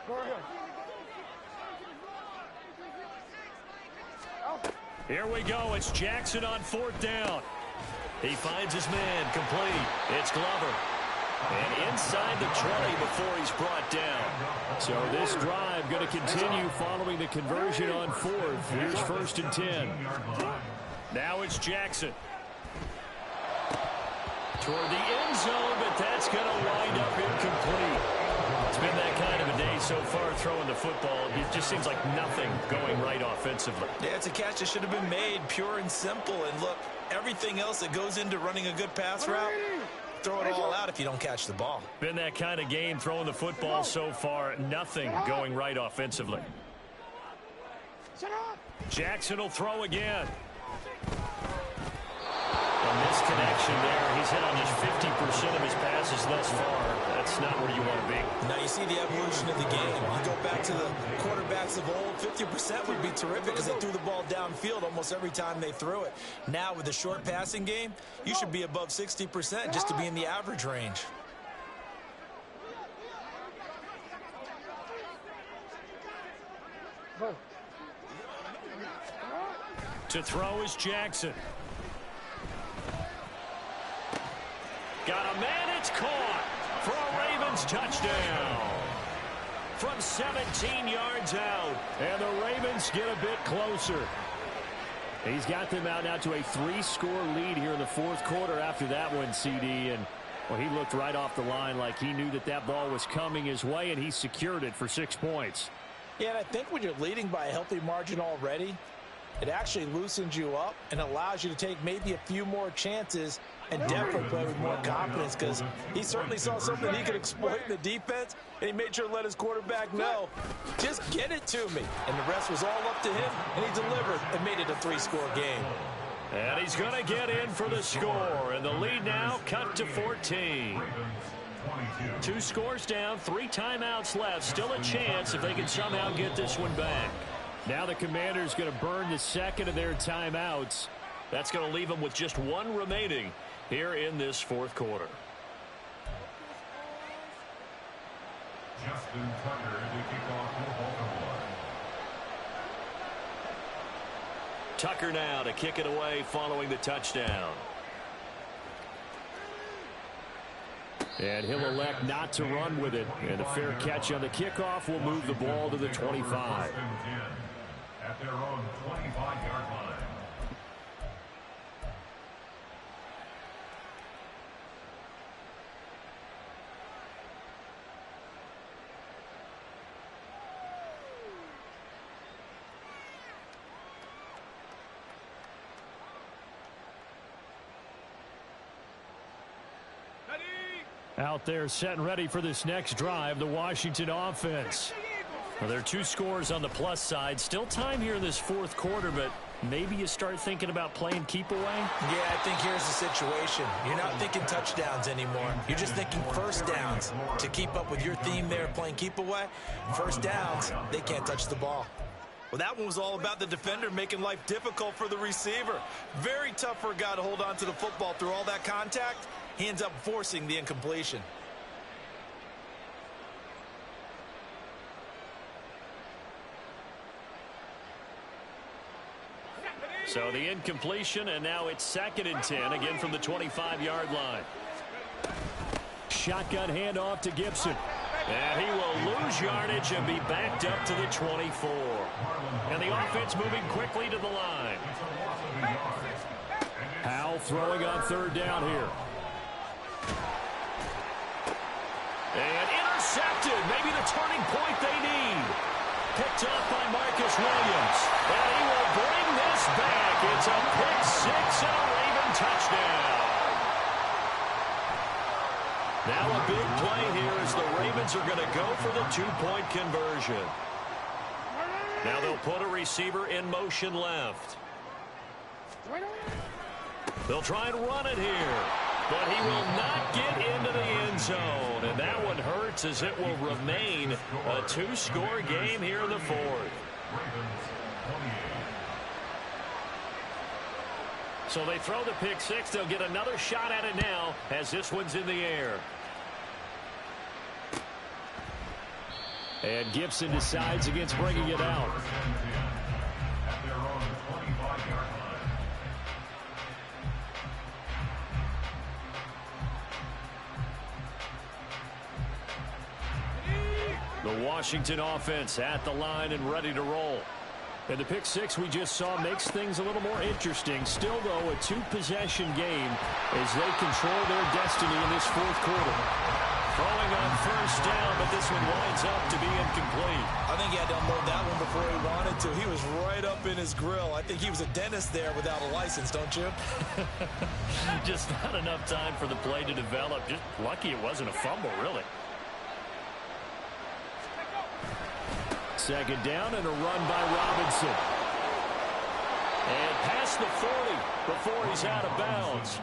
Go ahead. Here we go. It's Jackson on 4th down. He finds his man complete. It's Glover. And inside the 20 before he's brought down. So this drive going to continue following the conversion on 4th. Here's 1st and 10. Now it's Jackson. Toward the end zone, but that's going to wind up incomplete. It's been that kind of a day so far throwing the football. It just seems like nothing going right offensively. Yeah, it's a catch that should have been made, pure and simple. And look, everything else that goes into running a good pass route, throw it all out if you don't catch the ball. Been that kind of game throwing the football so far. Nothing going right offensively. Jackson will throw again. A misconnection there. He's hit on just 50% of his passes thus far. That's not where you want to be. Now you see the evolution of the game. You go back to the quarterbacks of old, 50% would be terrific because they threw the ball downfield almost every time they threw it. Now with the short passing game, you should be above 60% just to be in the average range. To throw is Jackson. Got a man, it's caught for a Ravens touchdown. From 17 yards out, and the Ravens get a bit closer. He's got them out now to a 3-score lead here in the 4th quarter after that one, CD. And, well, he looked right off the line like he knew that that ball was coming his way, and he secured it for 6 points. Yeah, and I think when you're leading by a healthy margin already, it actually loosens you up and allows you to take maybe a few more chances and definitely play with more confidence because he certainly saw something he could exploit in the defense, and he made sure to let his quarterback know, just get it to me. And the rest was all up to him, and he delivered and made it a 3-score game. And he's going to get in for the score, and the lead now cut to 14. 2 scores down, 3 timeouts left. Still a chance if they can somehow get this one back. Now the Commanders going to burn the second of their timeouts. That's going to leave them with just 1 remaining here in this 4th quarter. Justin Tucker to kick off for Baltimore. Tucker now to kick it away following the touchdown. And he'll elect not to run with it. And a fair catch on the kickoff will move the ball to the 25. At their own 25-yard line. Out there set and ready for this next drive, the Washington offense. Well, there are 2 scores on the plus side. Still time here in this fourth quarter, but maybe you start thinking about playing keep away? Yeah, I think here's the situation. You're not thinking touchdowns anymore. You're just thinking first downs. To keep up with your theme there, playing keep away, first downs, they can't touch the ball. Well, that one was all about the defender making life difficult for the receiver. Very tough for a guy to hold on to the football through all that contact. He ends up forcing the incompletion. So the incompletion, and now it's 2nd and 10, again from the 25-yard line. Shotgun handoff to Gibson. And he will lose yardage and be backed up to the 24. And the offense moving quickly to the line. Howell throwing on 3rd down here. And intercepted. Maybe the turning point they need. Picked up by Marcus Williams. And he will bring this back. It's a pick 6 and a Raven touchdown. Now a big play here as the Ravens are going to go for the 2-point conversion. Now they'll put a receiver in motion left. They'll try and run it here. But he will not get into the end zone. And that one hurts as it will remain a 2-score game here in the 4th. So they throw the pick 6. They'll get another shot at it now as this one's in the air. And Gibson decides against bringing it out. The Washington offense at the line and ready to roll. And the pick 6 we just saw makes things a little more interesting. Still, though, a 2-possession game as they control their destiny in this 4th quarter. Throwing on 1st down, but this one winds up to be incomplete. I think he had to unload that one before he wanted to. He was right up in his grill. I think he was a dentist there without a license, don't you? Just not enough time for the play to develop. Just lucky it wasn't a fumble, really. 2nd down and a run by Robinson. And past the 40 before he's out of bounds.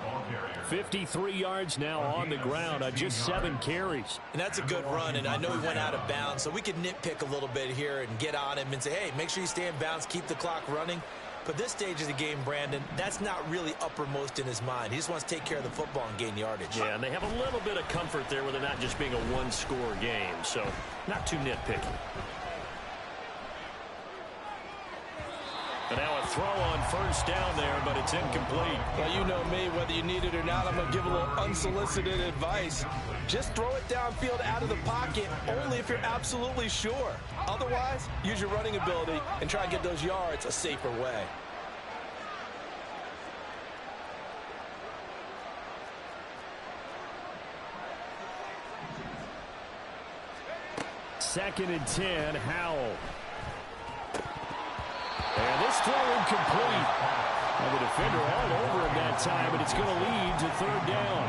53 yards now on the ground on just 7 carries. And that's a good run, and I know he went out of bounds, so we could nitpick a little bit here and get on him and say, hey, make sure you stay in bounds, keep the clock running. But this stage of the game, Brandon, that's not really uppermost in his mind. He just wants to take care of the football and gain yardage. Yeah, and they have a little bit of comfort there with it not just being a 1-score game, so not too nitpicky. And now a throw on 1st down there, but it's incomplete. Well, you know me, whether you need it or not, I'm going to give a little unsolicited advice. Just throw it downfield out of the pocket, only if you're absolutely sure. Otherwise, use your running ability and try and get those yards a safer way. Second and 10, Howell. And this throw incomplete. And the defender all over him that time, but it's going to lead to 3rd down.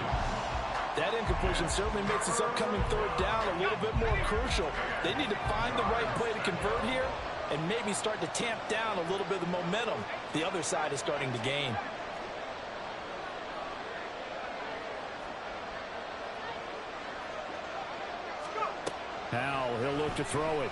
That incompletion certainly makes this upcoming 3rd down a little bit more crucial. They need to find the right play to convert here and maybe start to tamp down a little bit of the momentum the other side is starting to gain. Howell, he'll look to throw it.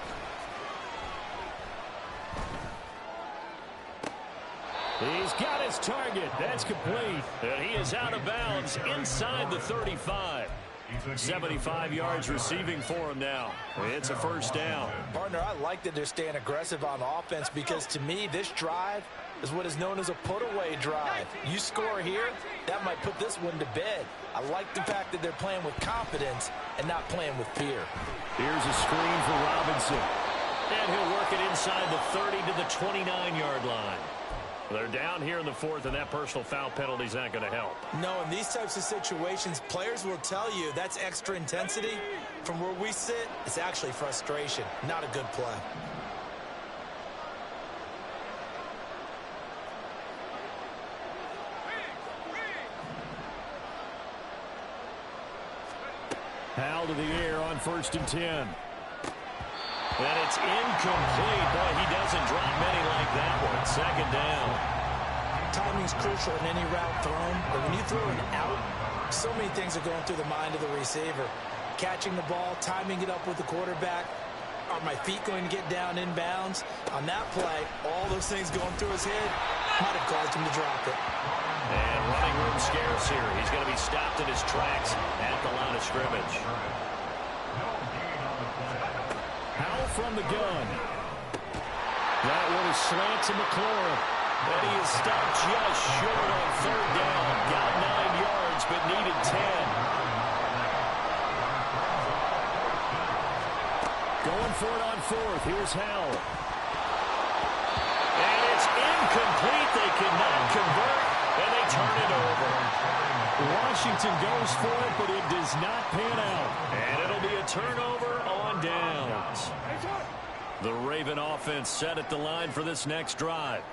He's got his target. That's complete. And he is out of bounds inside the 35. 75 yards receiving for him now. It's a 1st down. Partner, I like that they're staying aggressive on offense because to me, this drive is what is known as a put-away drive. You score here, that might put this one to bed. I like the fact that they're playing with confidence and not playing with fear. Here's a screen for Robinson. And he'll work it inside the 30 to the 29-yard line. They're down here in the 4th, and that personal foul penalty is not going to help. No, in these types of situations, players will tell you that's extra intensity. From where we sit, it's actually frustration, not a good play. Howell to the air on 1st and 10. And it's incomplete. Boy, he doesn't drop many like that one. 2nd down. Timing's crucial in any route thrown, but when you throw an out, so many things are going through the mind of the receiver. Catching the ball, timing it up with the quarterback. Are my feet going to get down inbounds? On that play, all those things going through his head might have caused him to drop it. And running room scarce here. He's going to be stopped in his tracks at the line of scrimmage. Howell from the gun. That one is slant to McLaurin. And he is stopped just short on 3rd down. Got 9 yards, but needed 10. Going for it on 4th. Here's Howell. And it's incomplete. They cannot convert, and they turn it over. Washington goes for it, but it does not pan out. And it'll be a turnover on downs. The Raven offense set at the line for this next drive.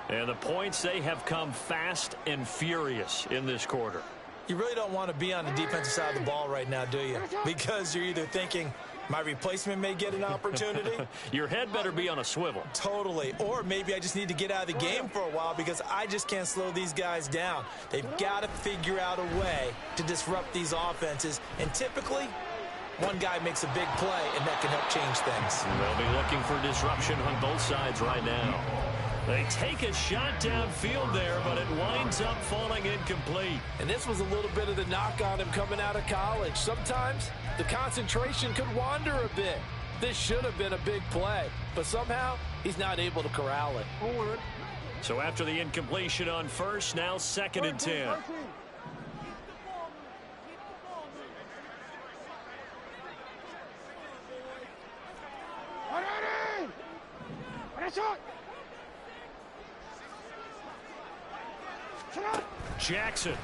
And the points, they have come fast and furious in this quarter. You really don't want to be on the defensive side of the ball right now, do you? Because you're either thinking, my replacement may get an opportunity. Your head better be on a swivel. Totally. Or maybe I just need to get out of the game for a while because I just can't slow these guys down. They've got to figure out a way to disrupt these offenses. And typically, one guy makes a big play, and that can help change things. They'll be looking for disruption on both sides right now. They take a shot downfield there, but it winds up falling incomplete. And this was a little bit of the knock on him coming out of college. Sometimes the concentration could wander a bit. This should have been a big play, but somehow he's not able to corral it. So after the incompletion on 1st, now 2nd and 10. Jackson.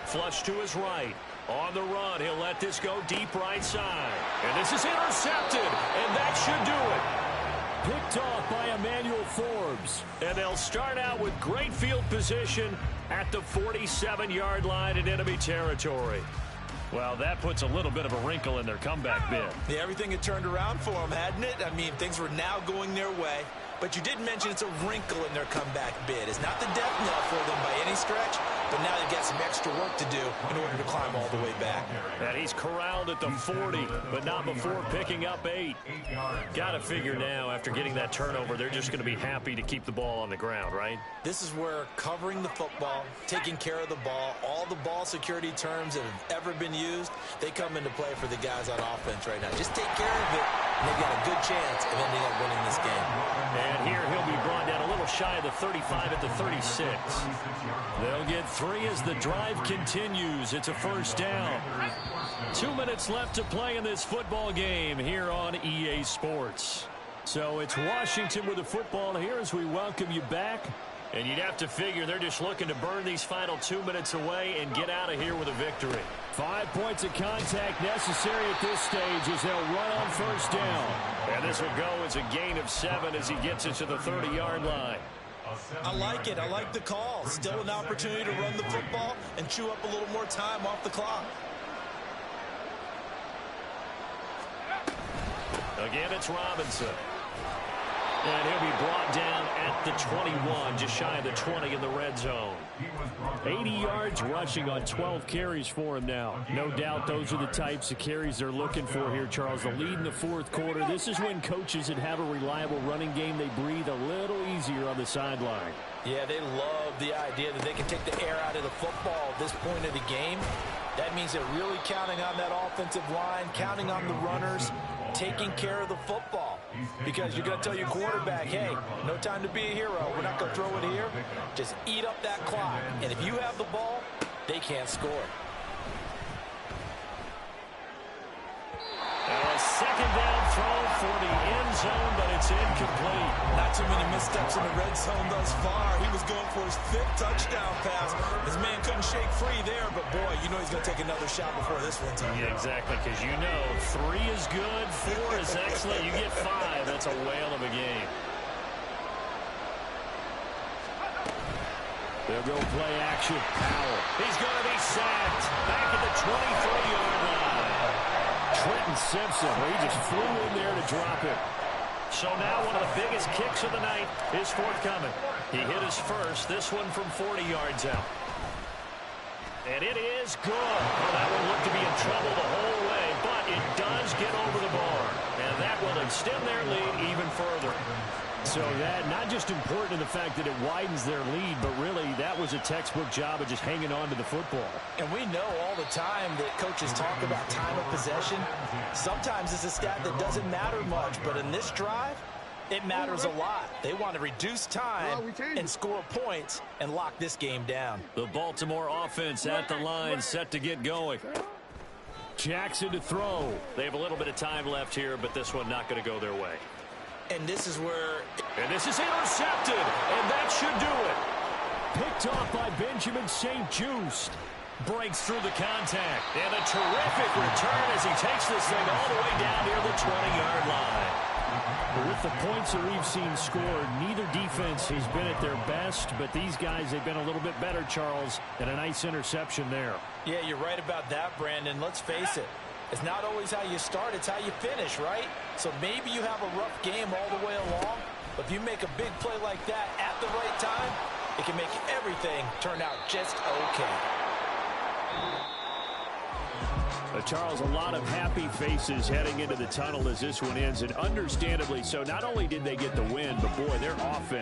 Flush to his right. On the run, he'll let this go deep right side. And this is intercepted, and that should do it. Picked off by Emmanuel Forbes. And they'll start out with great field position at the 47-yard line in enemy territory. Well, that puts a little bit of a wrinkle in their comeback bid. Yeah, everything had turned around for them, hadn't it? I mean, things were now going their way. But you did mention it's a wrinkle in their comeback bid. It's not the death knell for them by any stretch, but now they've got some extra work to do in order to climb all the way back. And he's corralled at the 40, but not before picking up 8. Got to figure now, after getting that turnover, they're just going to be happy to keep the ball on the ground, right? This is where covering the football, taking care of the ball, all the ball security terms that have ever been used, they come into play for the guys on offense right now. Just take care of it, and they've got a good chance of ending up winning this game. And here he'll be brought down a little shy of the 35 at the 36. They'll get 3 as the drive continues. It's a 1st down. 2 minutes left to play in this football game here on EA Sports. So it's Washington with the football here as we welcome you back. And you'd have to figure they're just looking to burn these final 2 minutes away and get out of here with a victory. 5 points of contact necessary at this stage as they'll run on 1st down. And this will go as a gain of 7 as he gets it to the 30-yard line. I like it. I like the call. Still an opportunity to run the football and chew up a little more time off the clock. Again, it's Robinson. And he'll be brought down at the 21, just shy of the 20 in the red zone. 80 yards rushing on 12 carries for him now. No doubt those are the types of carries they're looking for here, Charles. The lead in the 4th quarter. This is when coaches that have a reliable running game, they breathe a little easier on the sideline. Yeah, they love the idea that they can take the air out of the football at this point of the game. That means they're really counting on that offensive line, counting on the runners, taking care of the football. Because you're going to tell your quarterback, hey, no time to be a hero. We're not going to throw it here. Just eat up that clock. And if you have the ball, they can't score. A 2nd down throw for the end zone, but it's incomplete. Not too many missteps in the red zone thus far. He was going for his 5th touchdown pass. His man couldn't shake free there, but boy, you know he's going to take another shot before this one's up. Yeah, exactly, because you know 3 is good, 4 is excellent. You get 5, that's a whale of a game. They'll go play action. Howell. He's going to be sacked back at the 23-yard line. And Simpson, he just flew in there to drop it. So now one of the biggest kicks of the night is forthcoming. He hit his first, this one from 40 yards out. And it is good. Well, that one looked to be in trouble the whole way, but it does get over the bar. And that will extend their lead even further. So that not just important in the fact that it widens their lead, but really that was a textbook job of just hanging on to the football. And we know all the time that coaches talk about time of possession. Sometimes it's a stat that doesn't matter much, but in this drive, it matters a lot. They want to reduce time and score points and lock this game down. The Baltimore offense at the line, set to get going. Jackson to throw. They have a little bit of time left here, but this one not going to go their way. And this is where... And this is intercepted, and that should do it. Picked off by Benjamin St-Juste. Breaks through the contact. And a terrific return as he takes this thing all the way down near the 20-yard line. With the points that we've seen scored, neither defense has been at their best, but these guys, they've been a little bit better, Charles, and a nice interception there. Yeah, you're right about that, Brandon. Let's face it. It's not always how you start, it's how you finish, right? So maybe you have a rough game all the way along, but if you make a big play like that at the right time, it can make everything turn out just okay. Charles, a lot of happy faces heading into the tunnel as this one ends, and understandably so. Not only did they get the win, but boy, their offense